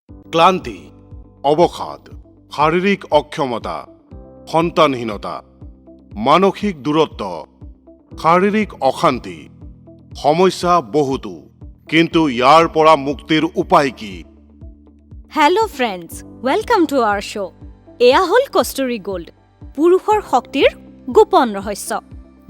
ক্লান্তি, অৱসাদ, শাৰীৰিক অক্ষমতা, সন্তানহীনতা, মানসিক দূৰত্ব, শাৰীৰিক অশান্তি, সমস্যা বহুতো, কিন্তু ইয়াৰ পৰা মুক্তিৰ উপায় কি? Hello' friends, welcome to our show'. এয়া হ'ল কষ্টুৰী গ'ল্ড, পুৰুষৰ শক্তিৰ গোপন ৰহস্য।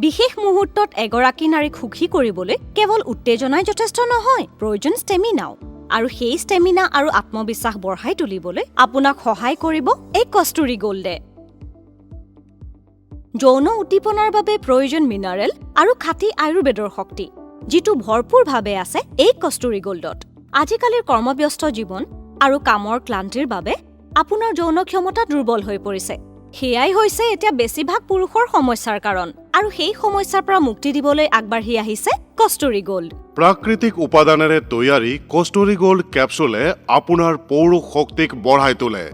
বিশেষ মুহূৰ্তত এগৰাকী নাৰীক সুখী কৰিবলৈ কেৱল উত্তেজনাই যথেষ্ট নহয়, প্ৰয়োজন ষ্টেমিনাও। আৰু সেই ষ্টেমিনা আৰু আত্মবিশ্বাস বঢ়াই তুলিবলৈ আপোনাক সহায় কৰিব এই কষ্টুৰী গ'ল্ডে। যৌন উদ্দীপনাৰ বাবে প্ৰয়োজন মিনাৰেল আৰু খাঁটি আয়ুৰ্বেদৰ শক্তি, যিটো ভৰপূৰভাৱে আছে এই কষ্টুৰী গ'ল্ডত। আজিকালিৰ কৰ্মব্যস্ত জীৱন আৰু কামৰ ক্লান্তিৰ বাবে আপোনাৰ যৌন ক্ষমতা দুৰ্বল হৈ পৰিছে। সেয়াই হৈছে এতিয়া বেছিভাগ পুৰুষৰ সমস্যাৰ কাৰণ, আৰু সেই সমস্যাৰ পৰা মুক্তি দিবলৈ আগবাঢ়ি আহিছে কষ্টুৰী গ'ল্ড। প্ৰাকৃতিক উপাদানেৰে তৈয়াৰী কষ্টুৰী গ'ল্ড কেপচুলে আপোনাৰ পৌৰুষ শক্তিক বঢ়াই তোলে,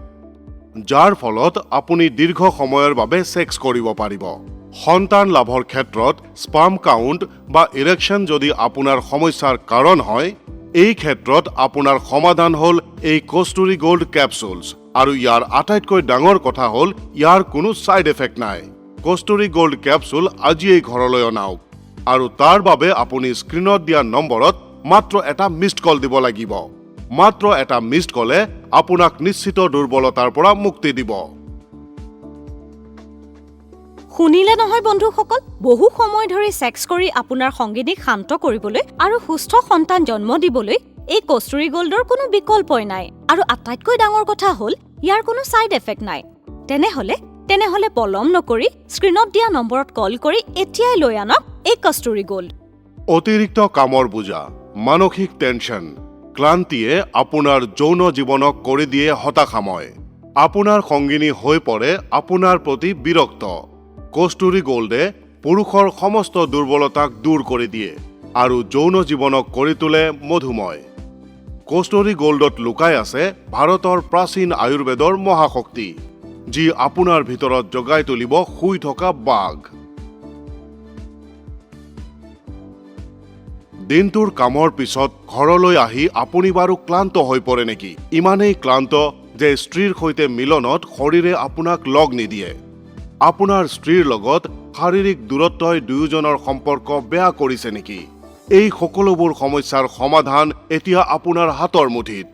যাৰ ফলত আপুনি দীৰ্ঘ সময়ৰ বাবে ছেক্স কৰিব পাৰিব। সন্তান লাভৰ ক্ষেত্ৰত স্পাম কাউণ্ট বা ইৰেকশ্যন যদি আপোনাৰ সমস্যাৰ কাৰণ হয়, এই ক্ষেত্ৰত আপোনাৰ সমাধান হ'ল এই কষ্টুৰী গ'ল্ড কেপচুলছ। আৰু ইয়াৰ আটাইতকৈ ডাঙৰ কথা হ'ল ইয়াৰ কোনো ছাইড এফেক্ট নাই। কষ্টুৰী গ'ল্ড কেপচুল আজিয়েই ঘৰলৈ অনাওক, আৰু তাৰ বাবে আপুনি স্ক্ৰীনত দিয়া নম্বৰত মাত্ৰ এটা মিছড কল দিব লাগিব। মাত্ৰ এটা মিছড কলে আপোনাক নিশ্চিত দুৰ্বলতাৰ পৰা মুক্তি দিব। শুনিলে নহয় বন্ধুসকল, বহু সময় ধৰি ছেক্স কৰি আপোনাৰ সংগিনীক শান্ত কৰিবলৈ আৰু সুস্থ সন্তান জন্ম দিবলৈ এই কষ্টুৰী গ'ল্ডৰ কোনো বিকল্পই নাই। আৰু আটাইতকৈ ডাঙৰ কথা হ'ল ইয়াৰ কোনো ছাইড এফেক্ট নাই। তেনেহলে পলম নকৰি স্ক্ৰীনত দিয়া নম্বৰত কল কৰি এতিয়াই লৈ আনক এই কষ্টুৰী গ'ল্ড। অতিৰিক্ত কামৰ বোজা, মানসিক টেনশ্যন, ক্লান্তিয়ে আপোনাৰ যৌন জীৱনক কৰি দিয়ে হতাশাময়। আপোনাৰ সংগিনী হৈ পৰে আপোনাৰ প্ৰতি বিৰক্ত। কষ্টুৰী গ'ল্ডে পুৰুষৰ সমস্ত দুৰ্বলতাক দূৰ কৰি দিয়ে আৰু যৌন জীৱনক কৰি তোলে মধুময়। কষ্টুৰী গ'ল্ডত লুকাই আছে ভাৰতৰ প্ৰাচীন আয়ুৰ্বেদৰ মহাশক্তি, যি আপোনাৰ ভিতৰত জগাই তুলিব শুই থকা বাঘ। দিনটোৰ কামৰ পিছত ঘৰলৈ আহি আপুনি বাৰু ক্লান্ত হৈ পৰে নেকি? ইমানেই ক্লান্ত যে স্ত্ৰীৰ সৈতে মিলনত শৰীৰে আপোনাক লগ নিদিয়ে। আপোনাৰ স্ত্ৰীৰ লগত শাৰীৰিক দূৰত্বই দুয়োজনৰ সম্পৰ্ক বেয়া কৰিছে নেকি? এই সকলোবোৰ সমস্যাৰ সমাধান এতিয়া আপোনাৰ হাতৰ মুঠিত।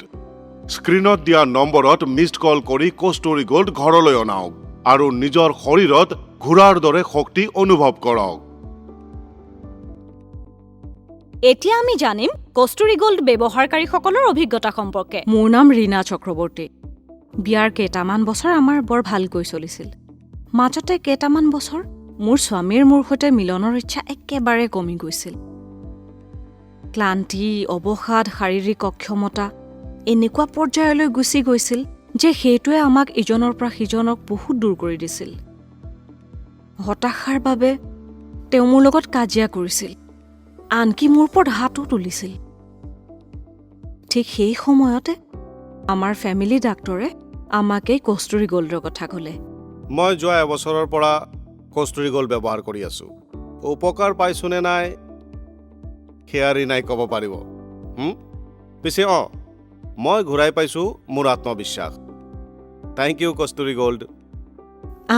স্ক্ৰীনত দিয়া নম্বৰত মিছড কল কৰি কষ্টুৰী গ'ল্ড ঘৰলৈ অনাওক আৰু নিজৰ শৰীৰত ঘোঁৰাৰ দৰে শক্তি অনুভৱ কৰক। এতিয়া আমি জানিম কষ্টুৰী গ'ল্ড ব্যৱহাৰকাৰীসকলৰ অভিজ্ঞতা সম্পৰ্কে। মোৰ নাম ৰীনা চক্ৰৱৰ্তী। বিয়াৰ কেইটামান বছৰ আমাৰ বৰ ভালকৈ চলিছিল। মাজতে কেইটামান বছৰ মোৰ স্বামীৰ মোৰ সৈতে মিলনৰ ইচ্ছা একেবাৰে কমি গৈছিল। ক্লান্তি, অৱসাদ, শাৰীৰিক অক্ষমতা এনেকুৱা পৰ্যায়লৈ গুচি গৈছিল যে সেইটোৱে আমাক ইজনৰ পৰা সিজনক বহুত দূৰ কৰি দিছিল। হতাশাৰ বাবে তেওঁ মোৰ লগত কাজিয়া কৰিছিল, আনকি মোৰ ওপৰত হাতো তুলিছিল। ঠিক সেই সময়তে আমাৰ ফেমিলি ডাক্তৰে আমাক এই কষ্টুৰী গ'ল্ডৰ কথা ক'লে। মই যোৱা এবছৰৰ পৰা কষ্টুৰী গ'ল্ড ব্যৱহাৰ কৰি আছো। উপকাৰ পাইছোনে নাই সেয়াৰি নাই ক'ব পাৰিব। পিছে মই ঘূৰাই পাইছো মোৰ আত্মবিশ্বাস। Thank you Kasturi gold.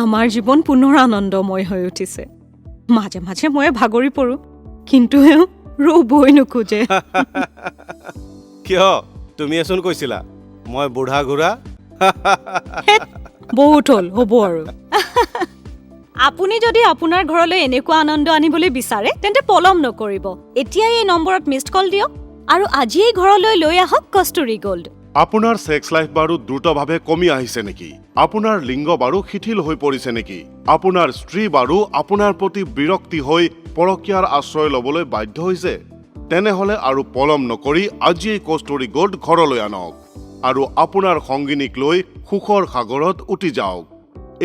আমাৰ জীৱন পুনৰ আনন্দময় হৈ উঠিছে। মাজে মাজে মই ভাগৰি পৰো, কিন্তু ৰ'বই নোখোজে। কিয়? তুমিয়েচোন কৈছিলা মই বুঢ়া ঘোঁৰা। বহুত হ'ল, হ'ব আৰু। আপুনি যদি আপোনাৰ ঘৰলৈ এনেকুৱা আনন্দ আনিবলৈ বিচাৰে তেন্তে পলম নকৰিব। এতিয়াই এই নম্বৰত মিছড কল দিয়ক আৰু আজিয়েই ঘৰলৈ লৈ আহক কষ্টুৰী গ'ল্ড। আপোনাৰ ছেক্স লাইফ বাৰু দ্ৰুতভাৱে কমি আহিছে নেকি? আপোনাৰ লিংগ বাৰু শিথিল হৈ পৰিছে নেকি? আপোনাৰ স্ত্ৰী বাৰু আপোনাৰ প্ৰতি বিৰক্তি হৈ পৰকীয়াৰ আশ্ৰয় ল'বলৈ বাধ্য হৈছে? তেনেহ'লে আৰু পলম নকৰি আজিয়েই কষ্টুৰী গ'ল্ড ঘৰলৈ আনক আৰু আপোনাৰ সংগিনীক লৈ সুখৰ সাগৰত উটি যাওক।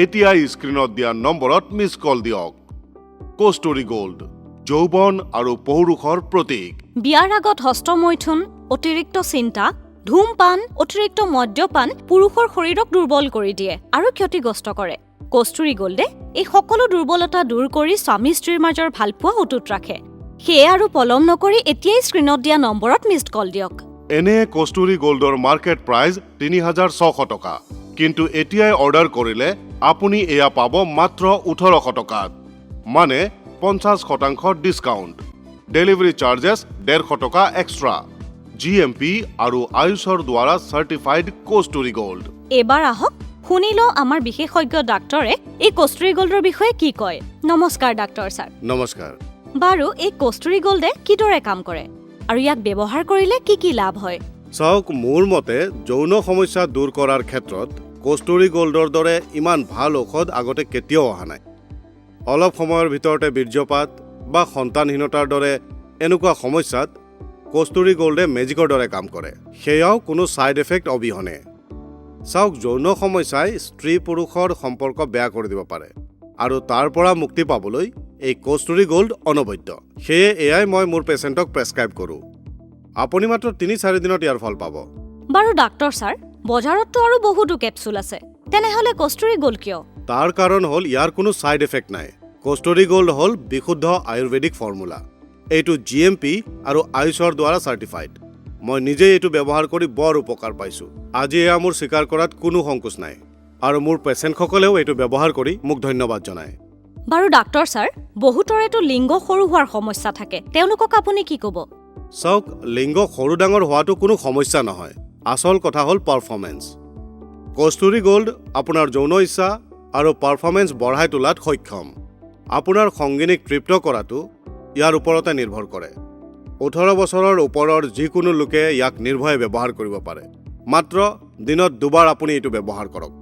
এতিয়াই স্ক্ৰীনত দিয়া নম্বৰত মিছ কল দিয়ক। কষ্টুৰী গ'ল্ড, যৌৱন আৰু পৌৰুষৰ প্ৰতীক। বিয়াৰ আগত হস্তমৈথুন, অতিৰিক্ত চিন্তা, ধূমপান, অতিৰিক্ত মদ্যপান পুৰুষৰ শৰীৰক দুৰ্বল কৰি দিয়ে আৰু ক্ষতিগ্ৰস্ত কৰে। কষ্টুৰী গ'ল্ডে এই সকলো দুৰ্বলতা দূৰ কৰি স্বামী স্ত্ৰীৰ মাজৰ ভালপোৱা অটুট ৰাখে। সেয়ে আৰু পলম নকৰি এতিয়াই স্ক্ৰীনত দিয়া নম্বৰত মিছড কল দিয়ক। এনে কস্তুৰী গোল্ডৰ মাৰ্কেট প্ৰাইচ ৩,৬০০ টকা, কিন্তু এতিয়াই অৰ্ডাৰ কৰিলে আপুনি এয়া পাব মাত্ৰ ১৮০০ টকাত, মানে ৫০% ডিছকাউণ্ট। ডেলিভাৰী চাৰ্জেছ ১৫০ টকা এক্সট্ৰা। GMP আৰু আয়ুষৰ দ্বাৰা চাৰ্টিফাইড কস্তুৰী গোল্ড। এবাৰ আহক শুনি লওঁ আমাৰ বিশেষজ্ঞ ডাক্তৰে এই কস্তুৰী গোল্ডৰ বিষয়ে কি কয়। নমস্কাৰ ডাক্তৰ ছাৰ। নমস্কাৰ। বাৰু এই কস্তুৰী গোল্ডে কিদৰে কাম কৰে আৰু ইয়াক ব্যৱহাৰ কৰিলে কি কি লাভ হয়? চাওক, মোৰ মতে যৌন সমস্যা দূৰ কৰাৰ ক্ষেত্ৰত কস্তুৰী গোল্ডৰ দৰে ইমান ভাল ঔষধ আগতে কেতিয়াও অহা নাই। অলপ সময়ৰ ভিতৰতে বীৰ্যপাত বা সন্তানহীনতাৰ দৰে এনেকুৱা সমস্যাত কস্তুৰী গোল্ডে মেজিকৰ দৰে কাম কৰে, সেয়াও কোনো ছাইড এফেক্ট অবিহনে। চাওক, যৌন সমস্যাই স্ত্ৰী পুৰুষৰ সম্পৰ্ক বেয়া কৰি দিব পাৰে, আৰু তাৰ পৰা মুক্তি পাবলৈ এই কস্তুৰী গোল্ড অনবদ্য। সেয়ে এয়াই মই মোৰ পেচেণ্টক প্ৰেছক্ৰাইব কৰোঁ। আপুনি মাত্ৰ ৩-৪ দিনত ইয়াৰ ফল পাব। বাৰু ডাক্তৰ ছাৰ, বজাৰততো আৰু বহুতো কেপচুল আছে, তেনেহ'লে কস্তুৰী গোল্ড কিয়? তাৰ কাৰণ হ'ল ইয়াৰ কোনো ছাইড এফেক্ট নাই। কস্তুৰী গোল্ড হ'ল বিশুদ্ধ আয়ুৰ্বেদিক ফৰ্মুলা। এইটো GMP আৰু আয়ুষৰ দ্বাৰা চাৰ্টিফাইড। মই নিজেই এইটো ব্যৱহাৰ কৰি বৰ উপকাৰ পাইছোঁ। আজি এয়া মোৰ স্বীকাৰ কৰাত কোনো সংকোচ নাই, আৰু মোৰ পেচেণ্টসকলেও এইটো ব্যৱহাৰ কৰি মোক ধন্যবাদ জনায়। বাৰু ডাক্তৰ ছাৰ, বহুতৰেতো লিংগ সৰু হোৱাৰ সমস্যা থাকে, তেওঁলোকক আপুনি কি ক'ব? চাওক, লিংগ সৰু ডাঙৰ হোৱাটো কোনো সমস্যা নহয়। আচল কথা হ'ল পাৰফৰ্মেঞ্চ। কস্তুৰী গোল্ড আপোনাৰ যৌন ইচ্ছা আৰু পাৰফৰ্মেঞ্চ বঢ়াই তোলাত সক্ষম। আপোনাৰ সংগিনীক তৃপ্ত কৰাটো ইয়াৰ ওপৰতে নিৰ্ভৰ কৰে। ১৮ বছৰৰ ওপৰৰ যিকোনো লোকে ইয়াক নিৰ্ভয়ে ব্যৱহাৰ কৰিব পাৰে। মাত্ৰ দিনত ২ বাৰ আপুনি এইটো ব্যৱহাৰ কৰক।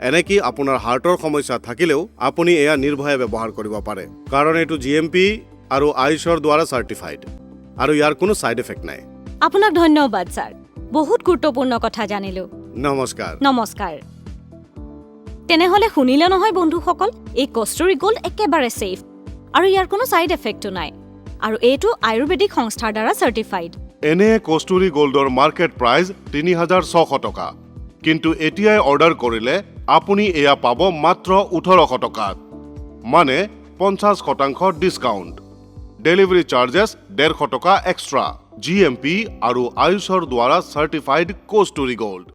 এনেকি আপোনাৰ হাৰ্টৰ সমস্যা থাকিলেও আপুনি এয়া নিৰ্ভয়ে ব্যৱহাৰ কৰিব পাৰে, কাৰণ এইটো GMP আৰু আয়ুষৰ দ্বাৰা চাৰ্টিফাইড, আৰু ইয়াৰ কোনো ছাইড এফেক্ট নাই। আপোনাক ধন্যবাদ ছাৰ, বহুত গুৰুত্বপূৰ্ণ কথা জানিলো। নমস্কাৰ। নমস্কাৰ। তেনেহ'লে শুনিলে নহয় বন্ধুসকল, এই কস্তুৰী গোল্ড একেবাৰে ছেফ, আৰু ইয়াৰ কোনো ছাইড এফেক্টো নাই, আৰু এইটো আয়ুৰ্বেদিক সংস্থাৰ দ্বাৰা চাৰ্টিফাইড। এনে কস্তুৰী গোল্ডৰ মাৰ্কেট প্ৰাইচ ৩,৬০০ টকা, কিন্তু এতিয়াই অৰ্ডাৰ কৰিলে আপুনি এয়া পাব মাত্ৰ ১৮০০ টকাত, মানে ৫০% ডিছকাউণ্ট। ডেলিভাৰী চাৰ্জেছ ১৫০ টকা এক্সট্ৰা। GMP আৰু আয়ুষৰ দ্বাৰা চাৰ্টিফাইড কস্তুৰী গোল্ড।